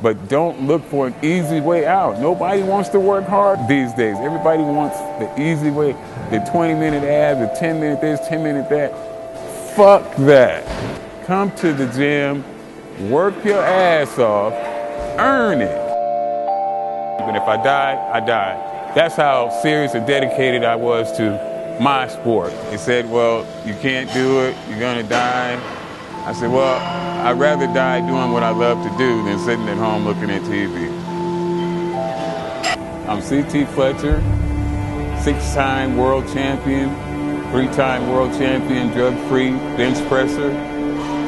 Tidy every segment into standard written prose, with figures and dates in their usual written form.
but don't look for an easy way out. Nobody wants to work hard these days. Everybody wants the easy way, the 20-minute abs, the 10-minute this, 10-minute that. Fuck that. Come to the gym, work your ass off, earn it. But if I die, I die. That's how serious and dedicated I was to my sport. He said, well, you can't do it, you're gonna die. I said, well, I'd rather die doing what I love to do than sitting at home looking at TV. I'm CT Fletcher, 6-time world champion, 3-time world champion drug-free bench presser,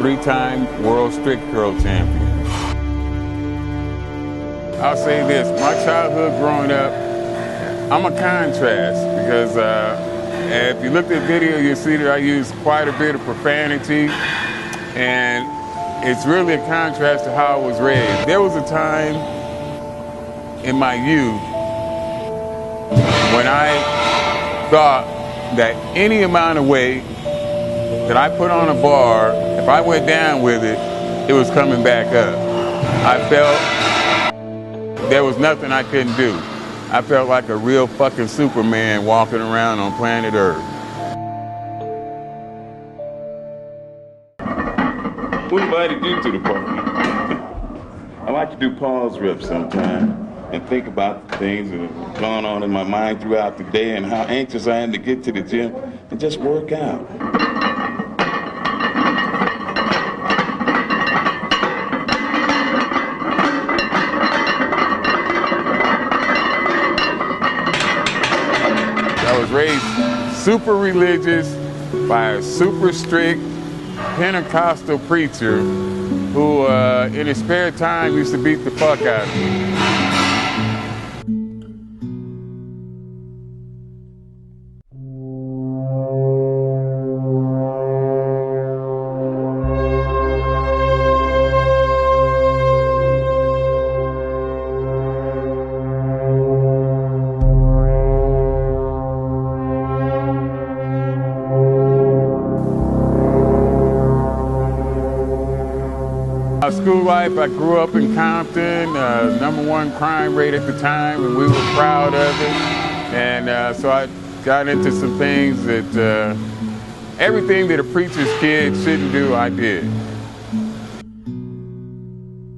3-time world strict curl champion. I'll say this, my childhood growing up, I'm a contrast because if you look at the video, you'll see that I use quite a bit of profanity, and it's really a contrast to how I was raised. There was a time in my youth when I thought that any amount of weight that I put on a bar, if I went down with it, it was coming back up. I felt there was nothing I couldn't do. I felt like a real fucking Superman walking around on planet Earth. What invited you to the party? I like to do pause reps sometimes and think about the things that have gone on in my mind throughout the day and how anxious I am to get to the gym and just work out. I was raised super religious by a super strict Pentecostal preacher who in his spare time used to beat the fuck out of me. School life, I grew up in Compton, #1 crime rate at the time, and we were proud of it. And so I got into some things that everything that a preacher's kid shouldn't do, I did.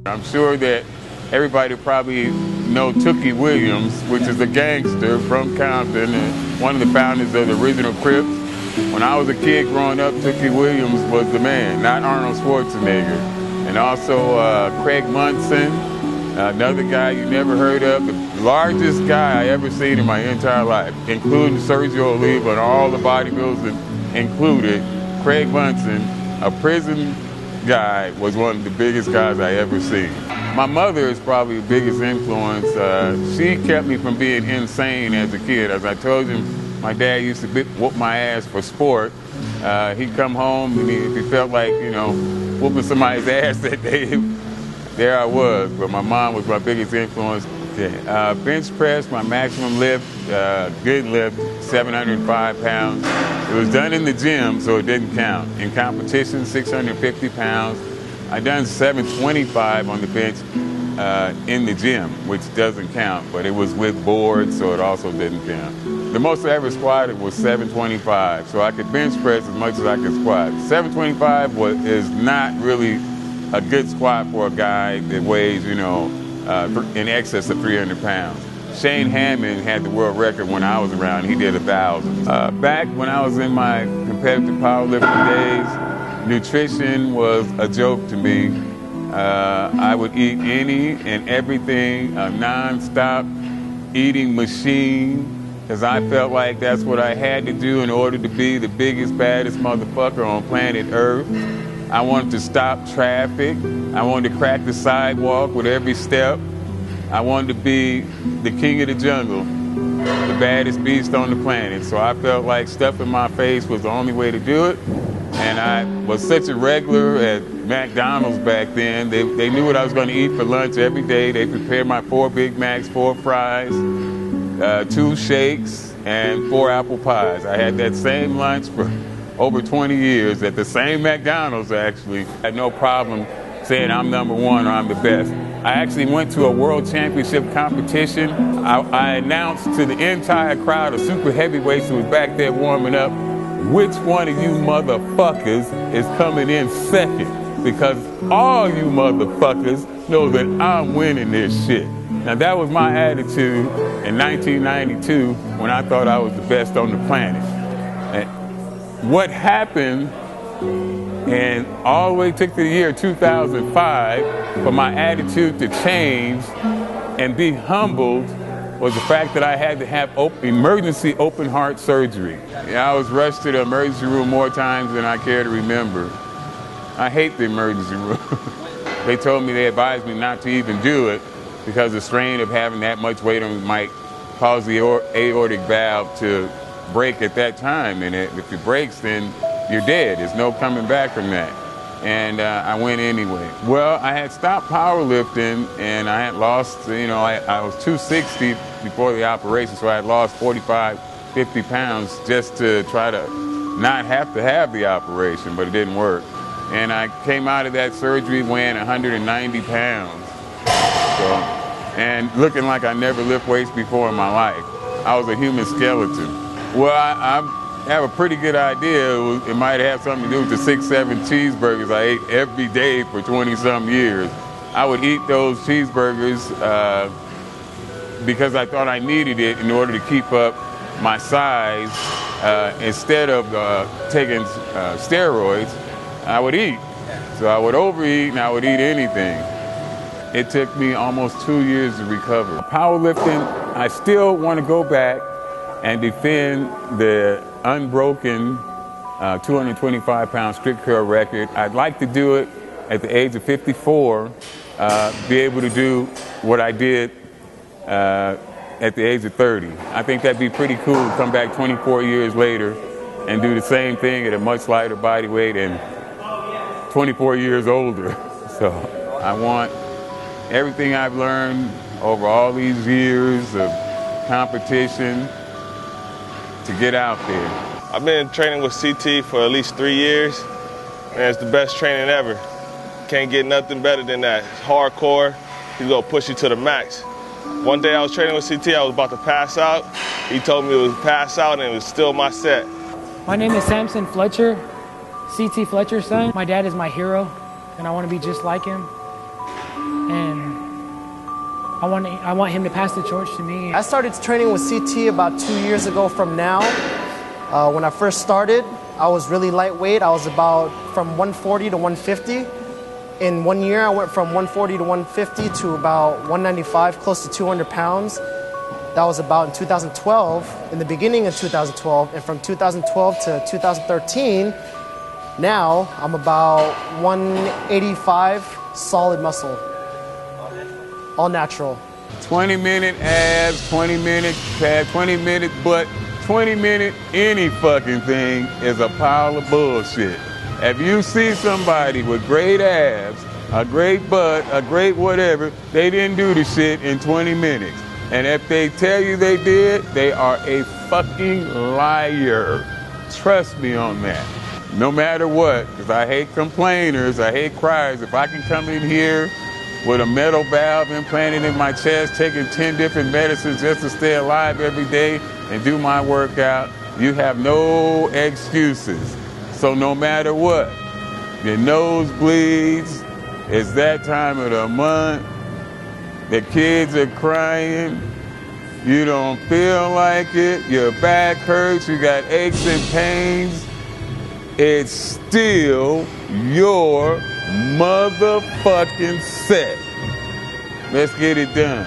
I'm sure that everybody probably know Tookie Williams, which is a gangster from Compton and one of the founders of the original Crips. When I was a kid growing up, Tookie Williams was the man, not Arnold Schwarzenegger. And also Craig Munson, another guy you never heard of, the largest guy I ever seen in my entire life, including Sergio Oliva and all the bodybuilders included. Craig Munson, a prison guy, was one of the biggest guys I ever seen. My mother is probably the biggest influence. She kept me from being insane as a kid. As I told you, my dad used to whoop my ass for sport. He'd come home and if he felt like, you know, whooping somebody's ass that day, there I was. But my mom was my biggest influence. Bench press, my maximum lift, good lift, 705 pounds. It was done in the gym, so it didn't count. In competition, 650 pounds. I done 725 on the bench in the gym, which doesn't count, but it was with boards, so it also didn't count. The most I ever squatted was 725, so I could bench press as much as I could squat. 725 is not really a good squat for a guy that weighs, you know, in excess of 300 pounds. Shane Hammond had the world record when I was around. He did 1,000. Back when I was in my competitive powerlifting days, nutrition was a joke to me. I would eat any and everything, a non-stop eating machine, because I felt like that's what I had to do in order to be the biggest, baddest motherfucker on planet Earth. I wanted to stop traffic. I wanted to crack the sidewalk with every step. I wanted to be the king of the jungle, the baddest beast on the planet. So I felt like stuffing my face was the only way to do it. And I was such a regular at McDonald's back then. They knew what I was going to eat for lunch every day. They prepared my 4 Big Macs, 4 fries, 2 shakes, and 4 apple pies. I had that same lunch for over 20 years at the same McDonald's, actually. I had no problem saying I'm #1 or I'm the best. I actually went to a world championship competition. I announced to the entire crowd of super heavyweights who was back there warming up, which one of you motherfuckers is coming in second? Because all you motherfuckers know that I'm winning this shit. Now that was my attitude in 1992 when I thought I was the best on the planet. And what happened, and all the way took to the year 2005 for my attitude to change and be humbled, was the fact that I had to have emergency open heart surgery. Yeah, I was rushed to the emergency room more times than I care to remember. I hate the emergency room. They told me, they advised me not to even do it because the strain of having that much weight on might cause the aortic valve to break at that time. And if it breaks, then you're dead. There's no coming back from that. And I went anyway. Well, I had stopped powerlifting and I had lost, I was 260 before the operation, so I had lost 45, 50 pounds just to try to not have to have the operation, but it didn't work. And I came out of that surgery weighing 190 pounds. And looking like I never lift weights before in my life. I was a human skeleton. Well, I have a pretty good idea. It might have something to do with the 6, 7 cheeseburgers I ate every day for 20-some years. I would eat those cheeseburgers because I thought I needed it in order to keep up my size. Instead of taking steroids, I would eat. So I would overeat and I would eat anything. It took me almost 2 years to recover. Powerlifting, I still want to go back and defend the unbroken 225-pound strict curl record. I'd like to do it at the age of 54, be able to do what I did at the age of 30. I think that'd be pretty cool to come back 24 years later and do the same thing at a much lighter body weight and 24 years older. So I want everything I've learned over all these years of competition to get out there. I've been training with CT for at least 3 years, and it's the best training ever. Can't get nothing better than that. It's hardcore. He's gonna push you to the max. One day I was training with CT, I was about to pass out. He told me it was pass out and it was still my set. My name is Samson Fletcher, CT Fletcher's son. My dad is my hero, and I want to be just like him. And I want him to pass the torch to me. I started training with CT about 2 years ago from now. When I first started, I was really lightweight. I was about from 140 to 150. In 1 year, I went from 140 to 150 to about 195, close to 200 pounds. That was about in 2012, in the beginning of 2012. And from 2012 to 2013, now I'm about 185 solid muscle. All natural. 20-minute abs, 20-minute pad, 20-minute butt, 20-minute any fucking thing is a pile of bullshit. If you see somebody with great abs, a great butt, a great whatever, they didn't do the shit in 20 minutes. And if they tell you they did, they are a fucking liar. Trust me on that. No matter what, because I hate complainers, I hate criers. If I can come in here with a metal valve implanted in my chest, taking 10 different medicines just to stay alive every day and do my workout, you have no excuses. So no matter what, your nose bleeds, it's that time of the month, the kids are crying, you don't feel like it, your back hurts, you got aches and pains, it's still your motherfucking set. Let's get it done.